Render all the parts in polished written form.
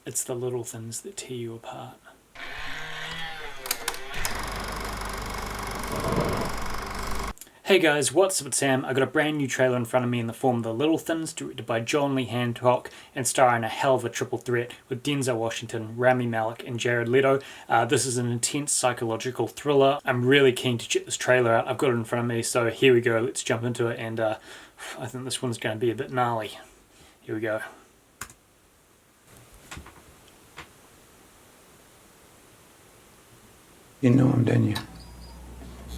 It's the little things that tear you apart. Hey guys, what's up? It's Sam. I got a brand new trailer in front of me in the form of The Little Things, directed by John Lee Hancock and starring a hell of a triple threat with Denzel Washington, Rami, Malek and Jared Leto. This is an intense psychological thriller. I'm really keen to check this trailer out. I've got it in front of me, so here we go. Let's jump into it, and I think this one's going to be a bit gnarly. Here we go. You know him, didn't you?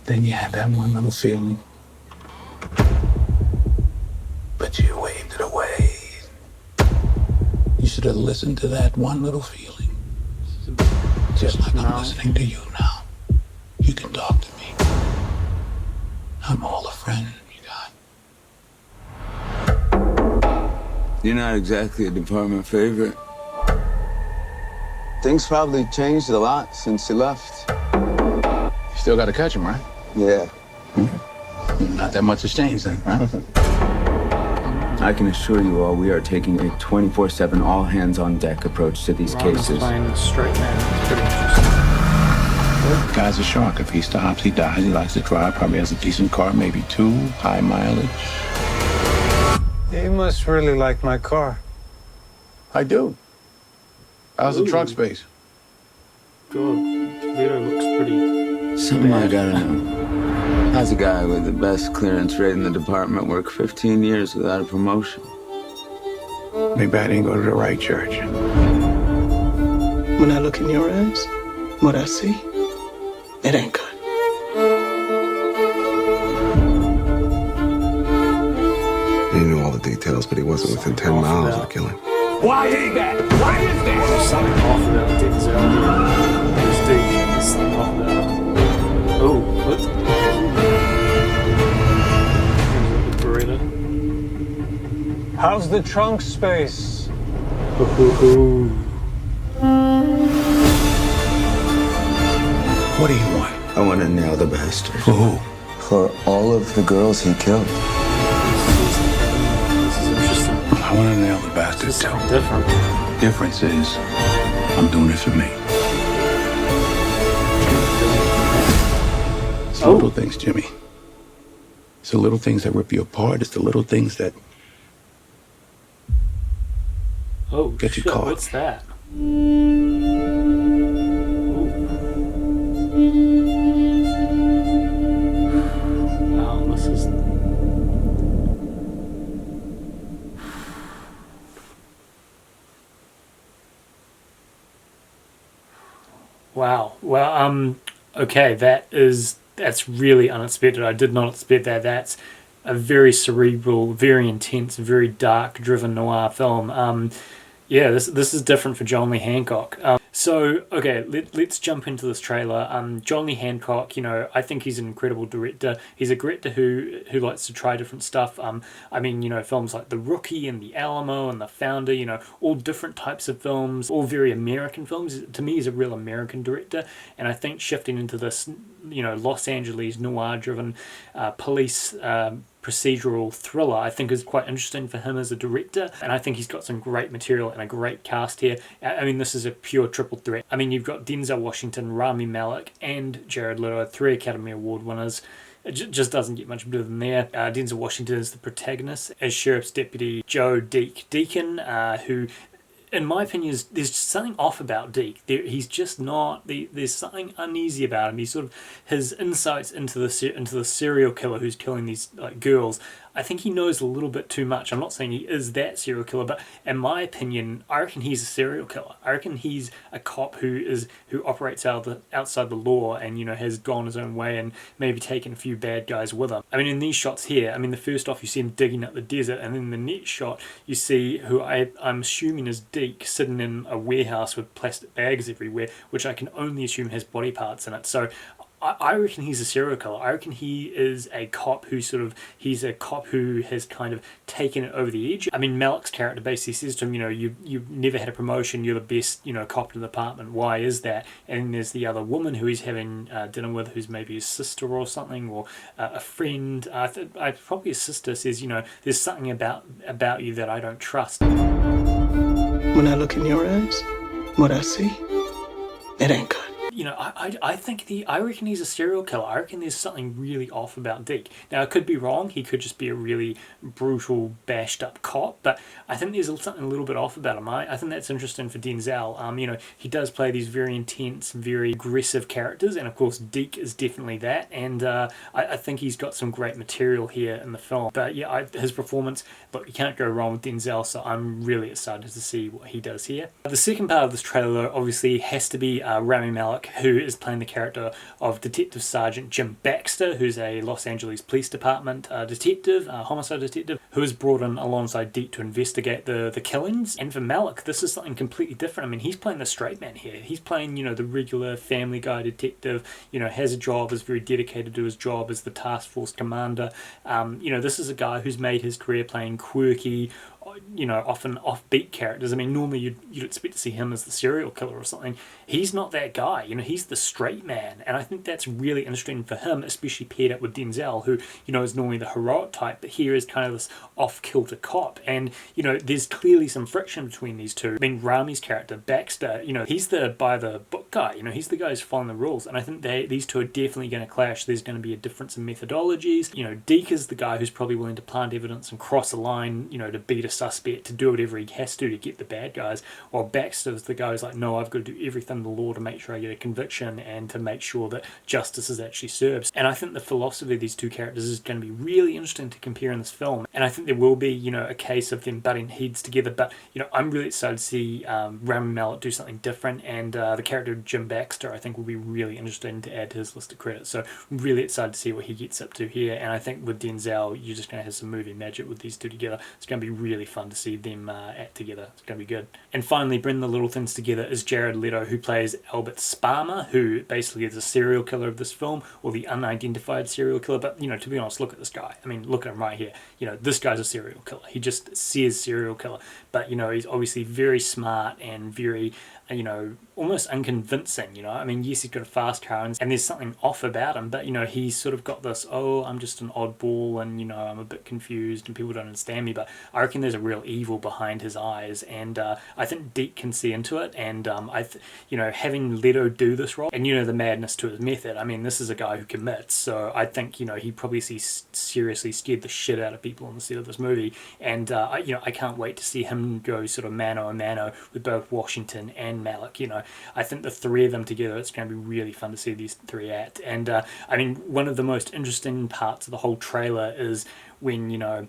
Then you had that one little feeling. But you waved it away. You should have listened to that one little feeling. Just like I'm listening to you now. You can talk to me. I'm all the friend you got. You're not exactly a department favorite. Things probably changed a lot since you left. You still got to catch him, right? Yeah. Not that much has changed then, right? I can assure you all we are taking a 24/7 all-hands-on-deck approach to these Rami's cases. playing the straight man. It's pretty interesting. The guy's a shark. If he stops, he dies. He likes to drive. Probably has a decent car, maybe 2, high mileage. You must really like my car. I do. How's the trunk space? God, Leto looks pretty... Something I gotta know. How's a guy with the best clearance rate in the department work 15 years without a promotion? Maybe I didn't go to the right church. When I look in your eyes, what I see, it ain't good. He knew all the details, but he wasn't within 10 miles of the killing. Why is that? Why is that? There's something off about Denzel. There's Deke. There's something off about... Oh, what? Burrito. How's the trunk space? What do you want? I want to nail the bastard. For who? For all of the girls he killed. This is interesting. I want to nail the bastard This is too. something different. Difference is, I'm doing it for me. It's the little things, Jimmy. It's the little things that rip you apart. It's the little things that Oh, Get you shit, caught. what's that? Wow, this is... Wow. Well, okay, that's really unexpected. I did not expect that. That's a very cerebral, very intense, very dark driven noir film. Yeah, this is different for John Lee Hancock. So, okay, let's jump into this trailer. John Lee Hancock, you know, I think he's an incredible director. He's a director who likes to try different stuff. I mean, you know, films like The Rookie and The Alamo and The Founder, you know, all different types of films, all very American films. To me, he's a real American director, and I think shifting into this, you know, Los Angeles noir-driven police procedural thriller, I think is quite interesting for him as a director, and I think he's got some great material and a great cast here. I mean, this is a pure triple threat. I mean, you've got Denzel Washington, Rami Malek and Jared Leto, 3 Academy Award winners. It just doesn't get much better than there. Denzel Washington is the protagonist as Sherif's deputy Joe Deacon, who, in my opinion, there's just something off about Deke. He's just not. There's something uneasy about him. He's sort of his insights into the serial killer who's killing these girls. I think he knows a little bit too much. I'm not saying he is that serial killer, but in my opinion, I reckon he's a serial killer. I reckon he's a cop who operates outside the law and, you know, has gone his own way and maybe taken a few bad guys with him. I mean, in these shots here, I mean, the first off you see him digging up the desert, and then the next shot you see who I'm assuming is Deke sitting in a warehouse with plastic bags everywhere, which I can only assume has body parts in it. So I reckon he's a serial killer. I reckon he is a cop he's a cop who has kind of taken it over the edge. I mean, Malek's character basically says to him, you know, you've never had a promotion, you're the best, you know, cop in the department, why is that? And then there's the other woman who he's having dinner with, who's maybe his sister or something, or a friend. Probably his sister says, you know, there's something about you that I don't trust. When I look in your eyes, what I see, it ain't good. You know, I reckon he's a serial killer. I reckon there's something really off about Deke. Now, I could be wrong. He could just be a really brutal, bashed up cop, but I think there's something a little bit off about him. I think that's interesting for Denzel. You know, he does play these very intense, very aggressive characters, and of course, Deke is definitely that. And I think he's got some great material here in the film. But yeah, his performance, look, you can't go wrong with Denzel, so I'm really excited to see what he does here. The second part of this trailer, obviously, has to be Rami Malek, who is playing the character of Detective Sergeant Jim Baxter, who's a Los Angeles Police Department detective, homicide detective, who is brought in alongside Deke to investigate the killings. And for Malek, this is something completely different. I mean, he's playing the straight man here. He's playing, you know, the regular Family Guy detective, you know, has a job, is very dedicated to his job as the task force commander. You know, this is a guy who's made his career playing quirky, you know, often offbeat characters. I mean, normally you'd expect to see him as the serial killer or something. He's not that guy. You know, he's the straight man, and I think that's really interesting for him, especially paired up with Denzel, who, you know, is normally the heroic type, but here is kind of this off-kilter cop. And, you know, there's clearly some friction between these two. I mean, Rami's character, Baxter, you know, he's the by-the-book guy. You know, he's the guy who's following the rules, and I think these two are definitely going to clash. There's going to be a difference in methodologies. You know, Deke is the guy who's probably willing to plant evidence and cross a line, you know, to beat a suspect, to do whatever he has to get the bad guys, while Baxter's the guy who's like, no, I've got to do everything in the law to make sure I get a conviction and to make sure that justice is actually served. And I think the philosophy of these two characters is going to be really interesting to compare in this film, and I think there will be, you know, a case of them butting heads together. But, you know, I'm really excited to see Rami Malek do something different, and the character of Jim Baxter I think will be really interesting to add to his list of credits. So I'm really excited to see what he gets up to here, and I think with Denzel you're just going to have some movie magic with these two together. It's going to be really fun to see them act together. It's going to be good. And finally, bringing the little things together is Jared Leto, who plays Albert Sparma, who basically is a serial killer of this film, or the unidentified serial killer. But, you know, to be honest, look at this guy. I mean, look at him right here. You know, this guy's a serial killer. He just says serial killer. But, you know, he's obviously very smart and very, you know, almost unconvincing, you know. I mean, yes, he's got a fast car and there's something off about him, but, you know, he's sort of got this, oh, I'm just an oddball and, you know, I'm a bit confused and people don't understand me. But I reckon there's a real evil behind his eyes, and I think Deke can see into it. And you know, having Leto do this role, and, you know, the madness to his method, I mean, this is a guy who commits, so I think, you know, he probably seriously scared the shit out of people on the set of this movie. And you know, I can't wait to see him go sort of mano a mano with both Washington and Malek. You know, I think the three of them together, it's going to be really fun to see these three act. And I mean, one of the most interesting parts of the whole trailer is when, you know,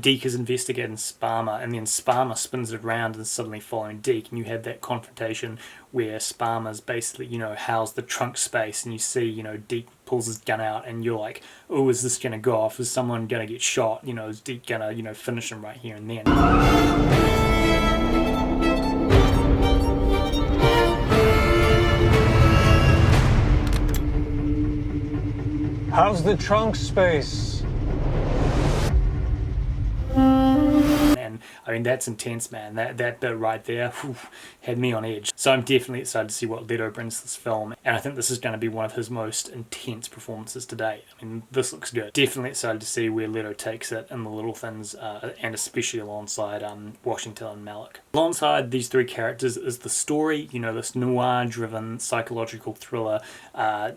Deke is investigating Sparma, and then Sparma spins it around and suddenly following Deke, and you have that confrontation where Sparma's basically, you know, housed the trunk space, and you see, you know, Deke pulls his gun out, and you're like, oh, is this going to go off? Is someone going to get shot? You know, is Deke going to, you know, finish him right here and then? How's the trunk space? And I mean, that's intense, man. That bit right there, whew, had me on edge. So I'm definitely excited to see what Leto brings to this film, and I think this is going to be one of his most intense performances to date. I mean, this looks good. Definitely excited to see where Leto takes it in the little things, and especially alongside Washington and Malek. Alongside these three characters is the story, you know, this noir-driven psychological thriller.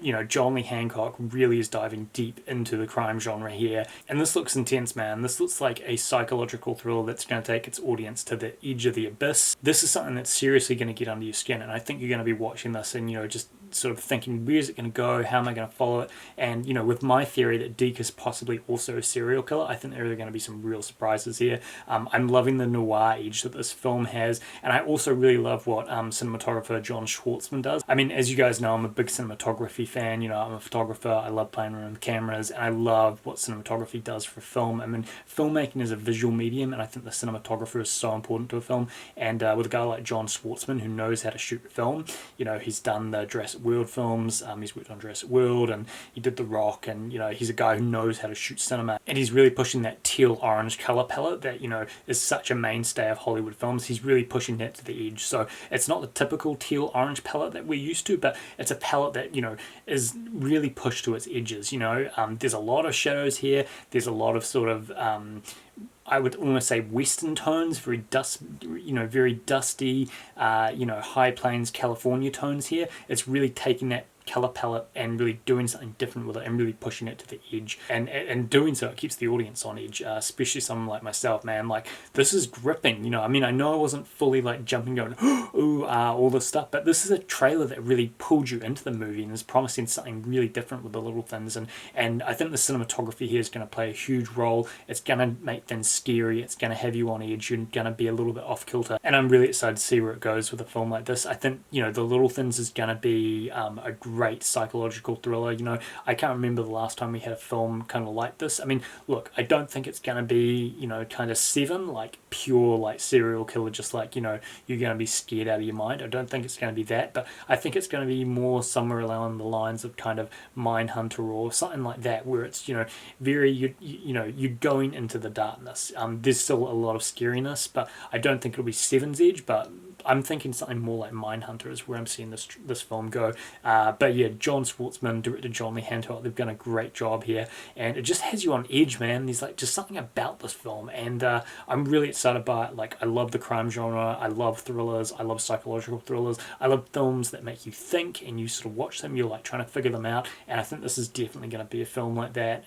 You know, John Lee Hancock really is diving deep into the crime genre here, and this looks intense, man. This looks like a psychological thriller that's going to take its audience to the edge of the abyss. This is something that's seriously going to get under your skin, and I think you're going to be watching this and, you know, just sort of thinking, where's it going to go? How am I going to follow it? And, you know, with my theory that Deke is possibly also a serial killer, I think there are going to be some real surprises here. I'm loving the noir edge that this film has, and I also really love what cinematographer John Schwartzman does. I mean, as you guys know, I'm a big cinematography fan. You know, I'm a photographer. I love playing around with cameras, and I love what cinematography does for film. I mean, filmmaking is a visual medium, and I think the cinematographer is so important to a film. And with a guy like John Schwartzman, who knows how to shoot film, you know, he's done the Jurassic World films, he's worked on Jurassic World, and he did The Rock, and, you know, he's a guy who knows how to shoot cinema, and he's really pushing that teal orange color palette that, you know, is such a mainstay of Hollywood films. He's really pushing that to the edge. So it's not the typical teal orange palette that we're used to, but it's a palette that, you know, is really pushed to its edges. You know, there's a lot of shadows here, there's a lot of sort of I would almost say Western tones, very very dusty, high plains California tones here. It's really taking that color palette and really doing something different with it and really pushing it to the edge, and doing so it keeps the audience on edge, especially someone like myself, man. Like, this is gripping, I mean, I know I wasn't fully like jumping going ooh all this stuff, but this is a trailer that really pulled you into the movie and is promising something really different with the little things, and I think the cinematography here is going to play a huge role. It's going to make things scary, it's going to have you on edge, you're going to be a little bit off kilter, and I'm really excited to see where it goes with a film like this. I think The Little Things is going to be a great psychological thriller. I can't remember the last time we had a film kind of like this. I mean, look, I don't think it's going to be kind of Seven, like pure like serial killer, just like you're going to be scared out of your mind. I don't think it's going to be that, but I think it's going to be more somewhere along the lines of kind of Mindhunter or something like that, where it's very you're going into the darkness. There's still a lot of scariness, but I don't think it'll be Seven's Edge, but I'm thinking something more like Mindhunter is where I'm seeing this film go. But yeah, John Schwartzman, director John Lee Hancock, they've done a great job here, and it just has you on edge, man. There's like just something about this film, and I'm really excited by it. Like, I love the crime genre, I love thrillers, I love psychological thrillers, I love films that make you think and you sort of watch them, you're like trying to figure them out, and I think this is definitely going to be a film like that.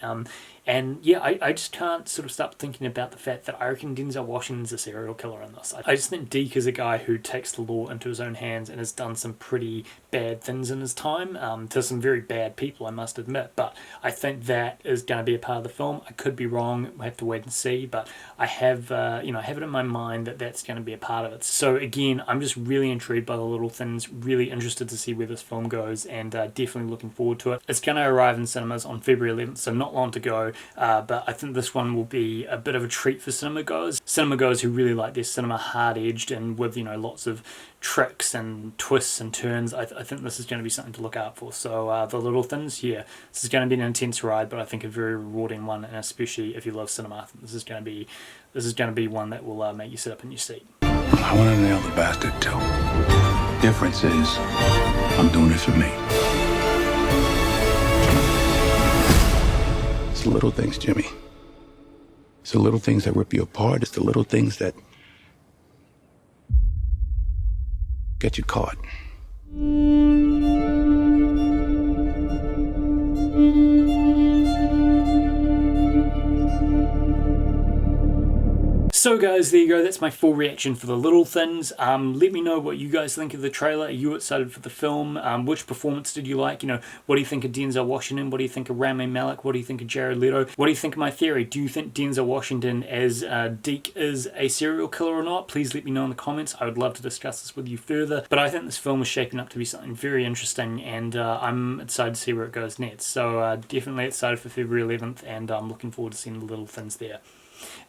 And yeah, I just can't sort of stop thinking about the fact that I reckon Denzel Washington's a serial killer in this. I just think Deke is a guy who takes the law into his own hands and has done some pretty bad things in his time, to some very bad people, I must admit. But I think that is going to be a part of the film. I could be wrong. We'll have to wait and see. But I have, I have it in my mind that that's going to be a part of it. So again, I'm just really intrigued by The Little Things, really interested to see where this film goes, and definitely looking forward to it. It's going to arrive in cinemas on February 11th, so not long to go. But I think this one will be a bit of a treat for cinema goers who really like their cinema hard-edged and with lots of tricks and twists and turns. I think this is going to be something to look out for. So The Little Things, yeah, this is going to be an intense ride, but I think a very rewarding one, and especially if you love cinema, I think this is going to be one that will make you sit up in your seat. I want to nail the bastard too. Difference is, I'm doing it for me. It's the little things, Jimmy. It's the little things that rip you apart. It's the little things that get you caught. So guys, there you go. That's my full reaction for The Little Things. Let me know what you guys think of the trailer. Are you excited for the film? Which performance did you like? What do you think of Denzel Washington? What do you think of Rami Malek? What do you think of Jared Leto? What do you think of my theory? Do you think Denzel Washington as Deke is a serial killer or not? Please let me know in the comments. I would love to discuss this with you further. But I think this film is shaping up to be something very interesting, and I'm excited to see where it goes next. So definitely excited for February 11th, and I'm looking forward to seeing The Little Things there.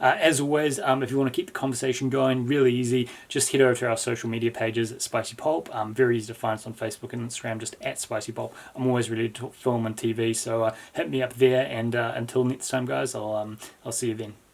As always, if you want to keep the conversation going, really easy, just head over to our social media pages at SpicyPulp. Very easy to find us on Facebook and Instagram, just at SpicyPulp. I'm always ready to talk film and TV, so hit me up there, and until next time, guys, I'll see you then.